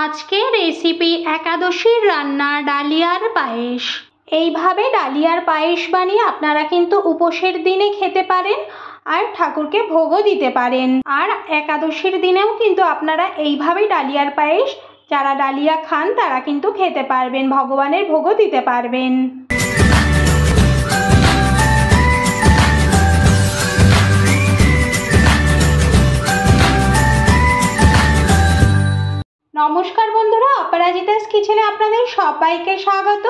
আজকের রেসিপি একাদশীর রান্না ডালিয়ার পায়েস। এইভাবে ডালিয়ার পায়েস বানিয়ে আপনারা কিন্তু উপোসের দিনে খেতে পারেন আর ঠাকুরকে ভোগও দিতে পারেন। আর একাদশীর দিনেও কিন্তু আপনারা এইভাবে ডালিয়ার পায়েস, যারা ডালিয়া খান তারা কিন্তু খেতে পারবেন, ভগবানের ভোগও দিতে পারবেন। নমস্কার বন্ধুরা, অপরাজিতাস কিচেনে আপনাদের সবাইকে স্বাগত।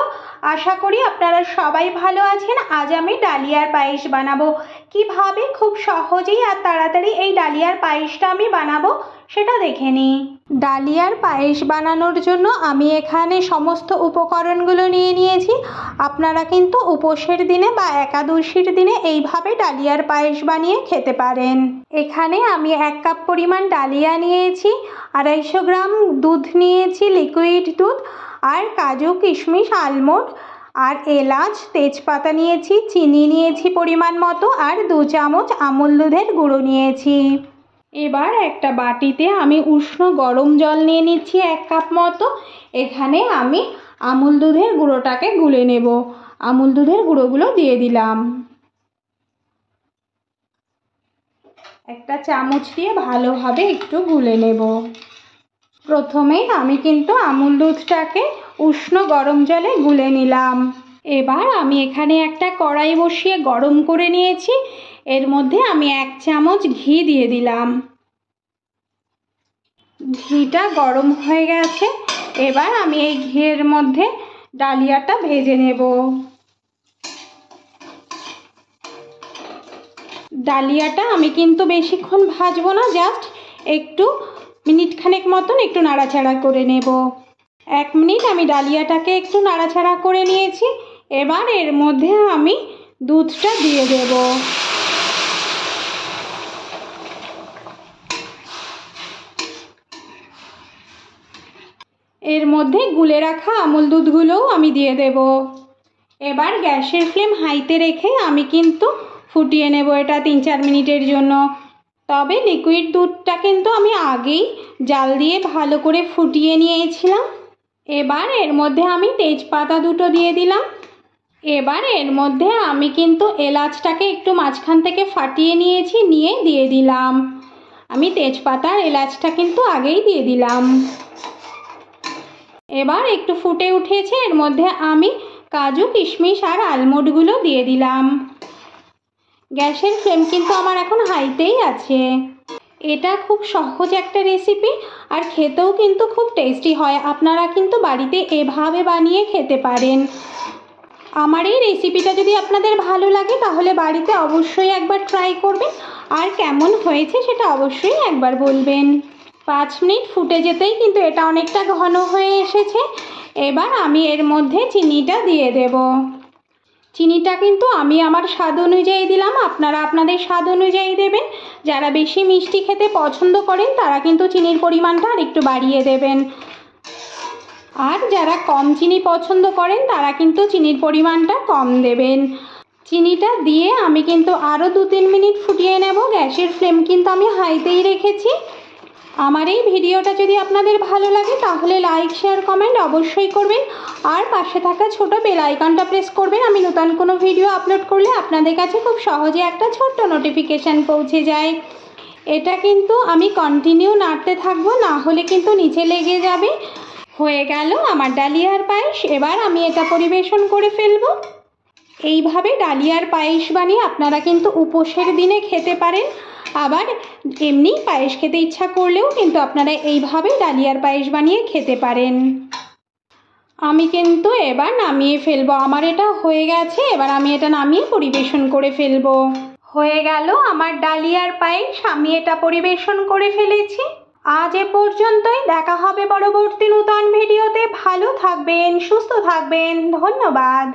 আশা করি আপনারা সবাই ভালো আছেন। আজ আমি ডালিয়ার পায়েস বানাবো। কিভাবে খুব সহজেই আর তাড়াতাড়ি এই ডালিয়ার পায়েসটা আমি বানাবো সেটা দেখে নিই। ডালিয়ার পায়েস বানানোর জন্য আমি এখানে সমস্ত উপকরণগুলো নিয়ে নিয়েছি। আপনারা কিন্তু উপোসের দিনে বা একাদশীর দিনে এইভাবে ডালিয়ার পায়েস বানিয়ে খেতে পারেন। এখানে আমি 1 কাপ পরিমাণ ডালিয়া নিয়েছি, 250 গ্রাম দুধ নিয়েছি, লিকুইড দুধ, আর কাজু, কিশমিশ, আলমন্ড আর এলাচ, তেজপাতা নিয়েছি, চিনি নিয়েছি পরিমাণ মতো, আর 2 চামচ আমুল দুধের গুঁড়ো নিয়েছি। এবার একটা বাটিতে আমি উষ্ণ গরম জল নিয়ে নিচ্ছি 1 কাপ মতো। এখানে আমি আমুল দুধের গুঁড়োটাকে গুলে নেব। আমুল দুধের গুঁড়োগুলো দিয়ে দিলাম। একটা চামচ দিয়ে ভালোভাবে একটু গুলে নেব। প্রথমেই আমি কিন্তু আমুল দুধটাকে উষ্ণ গরম জলে গুলে নিলাম। এবার আমি এখানে একটা কড়াই বসিয়ে গরম করে নিয়েছি। এর মধ্যে আমি 1 চামচ ঘি দিয়ে দিলাম। ঘিটা গরম হয়ে গেছে। এবার আমি এই ঘিয়ের মধ্যে ডালিয়াটা ভেজে নেব। ডালিয়াটা আমি কিন্তু বেশিক্ষণ ভাজবো না, জাস্ট একটু মিনিট খানেক মতন একটু নাড়াচাড়া করে নেব। 1 মিনিট আমি ডালিয়াটাকে একটু নাড়াচাড়া করে নিয়েছি। এবার এর মধ্যে আমি দুধটা দিয়ে দেব। এর মধ্যে গুলে রাখা আমুল দুধগুলোও আমি দিয়ে দেব। এবার গ্যাসের ফ্লেম হাইতে রেখে আমি কিন্তু ফুটিয়ে নেব এটা 3-4 মিনিটের জন্য। তবে লিকুইড দুধটা কিন্তু আমি আগেই জাল দিয়ে ভালো করে ফুটিয়ে নিয়েছিলাম। এবার এর মধ্যে আমি তেজপাতা 2টো দিয়ে দিলাম। এবার এর মধ্যে আমি কিন্তু এলাচটাকে একটু মাঝখান থেকে ফাটিয়ে নিয়েছি, নিয়ে দিয়ে দিলাম। আমি তেজপাতা আর এলাচটা কিন্তু আগেই দিয়ে দিলাম। এবার একটু ফুটে উঠেছে, এর মধ্যে আমি কাজু, কিশমিশ আর আলমন্ডগুলো দিয়ে দিলাম। গ্যাসের ফ্লেম কিন্তু আমার এখন হাইতেই আছে। এটা খুব সহজ একটা রেসিপি আর খেতেও কিন্তু খুব টেস্টি হয়। আপনারা কিন্তু বাড়িতে এভাবে বানিয়ে খেতে পারেন। আমার এই রেসিপিটা যদি আপনাদের ভালো লাগে তাহলে বাড়িতে অবশ্যই একবার ট্রাই করবেন, আর কেমন হয়েছে সেটা অবশ্যই একবার বলবেন। 5 মিনিট ফুটে যেতেই কিন্তু এটা অনেকটা ঘন হয়ে এসেছে। এবার আমি এর মধ্যে চিনিটা দিয়ে দেব। চিনিটা কিন্তু আমি আমার স্বাদ অনুযায়ী দিলাম, আপনারা আপনাদের স্বাদ অনুযায়ী দেবেন। যারা বেশি মিষ্টি খেতে পছন্দ করেন তারা কিন্তু চিনির পরিমাণটা আর একটু বাড়িয়ে দেবেন, আর যারা কম চিনি পছন্দ করেন তারা কিন্তু চিনির পরিমাণটা কম দেবেন। চিনিটা দিয়ে আমি কিন্তু আরও 2-3 মিনিট ফুটিয়ে নেব। গ্যাসের ফ্লেম কিন্তু আমি হাইতেই রেখেছি। আমার এই ভিডিওটা যদি আপনাদের ভালো লাগে তাহলে লাইক, শেয়ার, কমেন্ট অবশ্যই করবেন, আর পাশে থাকা ছোট বেল আইকনটা প্রেস করবেন। আমি নতুন কোনো ভিডিও আপলোড করলে আপনাদের কাছে খুব সহজে একটা ছোট্ট নোটিফিকেশান পৌঁছে যায়। এটা কিন্তু আমি কন্টিনিউ নাড়তে থাকবো, না হলে কিন্তু নিচে লেগে যাবে। হয়ে গেল আমার ডালিয়ার পায়েস। এবার আমি এটা পরিবেশন করে ফেলবো। এইভাবে ডালিয়ার পায়েস বানিয়ে আপনারা কিন্তু উপোসের দিনে খেতে পারেন, আবার এমনি পায়েস খেতে ইচ্ছা করলেও কিন্তু আপনারা এইভাবে ডালিয়ার পায়েস বানিয়ে খেতে পারেন। আমি কিন্তু এবার নামিয়ে ফেলবো। আমার এটা হয়ে গেছে। এবার আমি এটা নামিয়ে পরিবেশন করে ফেলবো। হয়ে গেল আমার ডালিয়ার পায়েস। আমি এটা পরিবেশন করে ফেলেছি। আজ এ পর্যন্তই। দেখা হবে পরবর্তী নতুন ভিডিওতে। ভালো থাকবেন, সুস্থ থাকবেন। ধন্যবাদ।